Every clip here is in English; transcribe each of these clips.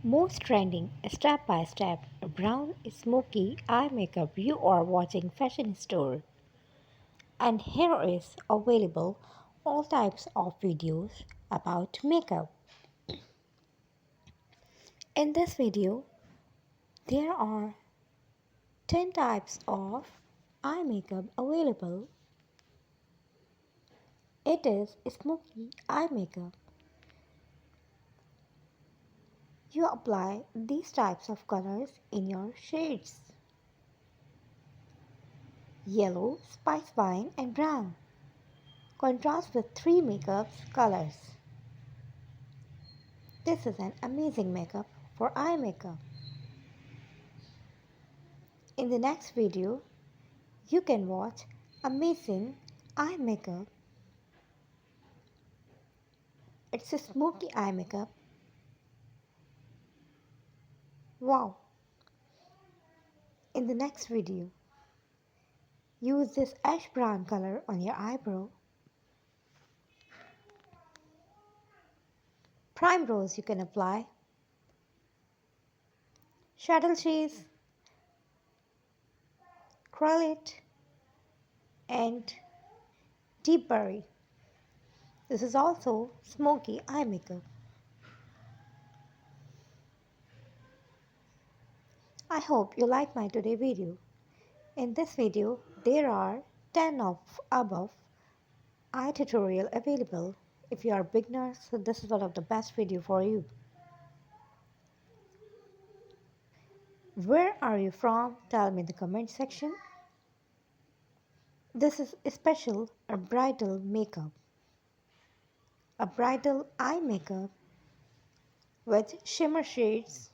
Most trending step by step brown smoky eye makeup you are watching fashion store. And here is available all types of videos about makeup. In this video there are 10 types of eye makeup available. It is smoky eye makeup. You apply these types of colors in your shades: yellow, spice wine and brown. Contrast with three makeup colors. This is an amazing makeup for eye makeup. In the next video, you can watch amazing eye makeup. It's a smoky eye makeup. Wow! In the next video, use this ash brown color on your eyebrow. Prime rose you can apply. Shadow cheese, Krylite, and deep berry. This is also smoky eye makeup. I hope you like my today video. In this video, there are 10 of above eye tutorial available. If you are beginners, so this is one of the best video for you. Where are you from? Tell me in the comment section. This is a special a bridal makeup. A bridal eye makeup with shimmer shades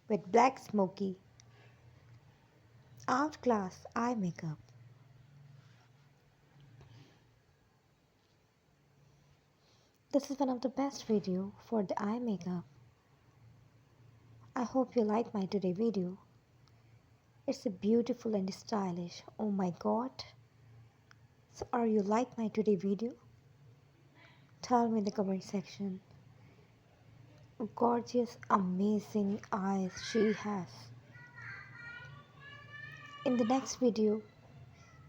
with black smoky outclass eye makeup. This is one of the best video for the eye makeup. I hope you like my today video. It's a beautiful and stylish. Oh my god. So are you like my today video? Tell me in the comment section. Gorgeous, amazing eyes she has. In the next video,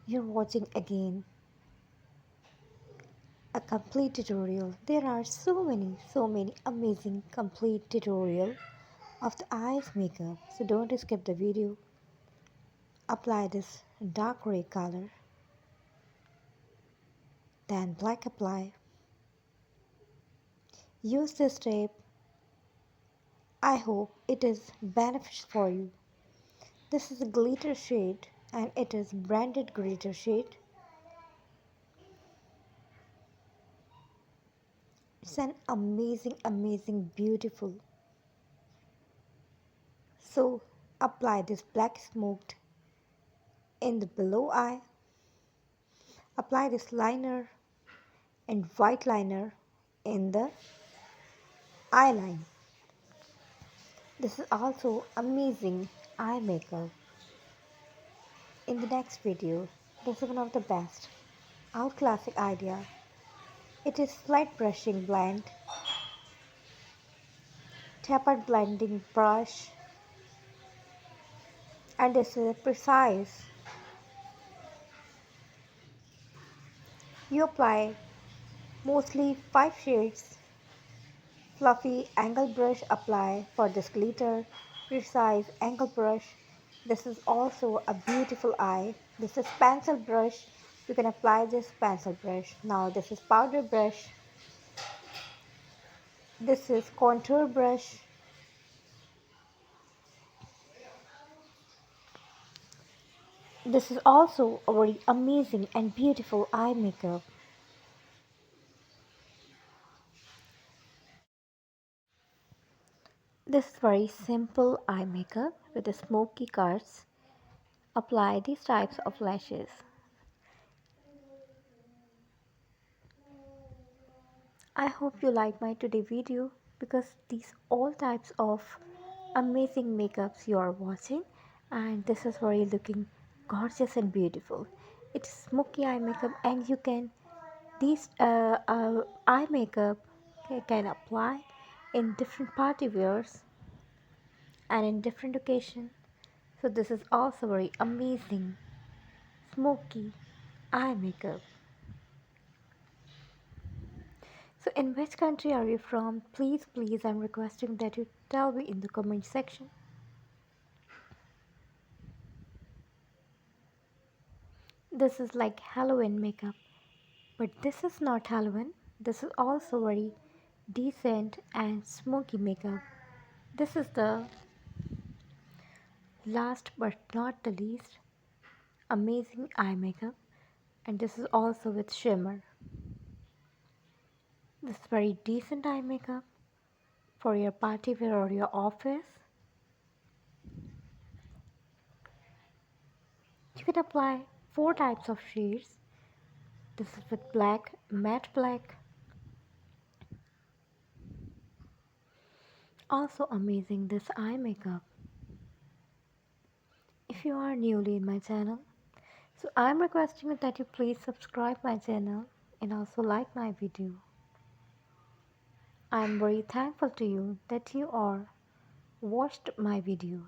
you're watching again a complete tutorial. There are so many amazing complete tutorial of the eyes makeup. So don't skip the video. Apply this dark gray color. Then black apply. Use this tape. I hope it is beneficial for you. This is a glitter shade and it is branded glitter shade. It's an amazing, beautiful. So apply this black smoked in the below eye. Apply this liner and white liner in the eye line. This is also amazing eye makeup. In the next video, this is one of the best outclassing idea. It is flat brushing blend, tapered blending brush, and this is precise. You apply mostly 5 shades. Fluffy angle brush apply for this glitter. Precise angle brush. This is also a beautiful eye. This is pencil brush. You can apply this pencil brush. Now this is powder brush. This is contour brush. This is also a very amazing and beautiful eye makeup. This is very simple eye makeup with the smoky cuts. Apply these types of lashes. I hope you like my today video because these all types of amazing makeups you are watching, and this is very looking gorgeous and beautiful. It's smoky eye makeup and you can these eye makeup can apply in different party wears. and in different occasion. So this is also very amazing smoky eye makeup. So in which country are you from? Please, I'm requesting that you tell me in the comment section. This is like Halloween makeup, but this is not Halloween. This is also very decent and smoky makeup. This is the last but not the least amazing eye makeup, and this is also with shimmer. This is very decent eye makeup for your party wear or your office. You can apply four types of shades. This is with black, matte black. Also amazing this eye makeup. If you are newly in my channel, so I'm requesting that you please subscribe my channel and also like my video. I am very thankful to you that you are watched my video.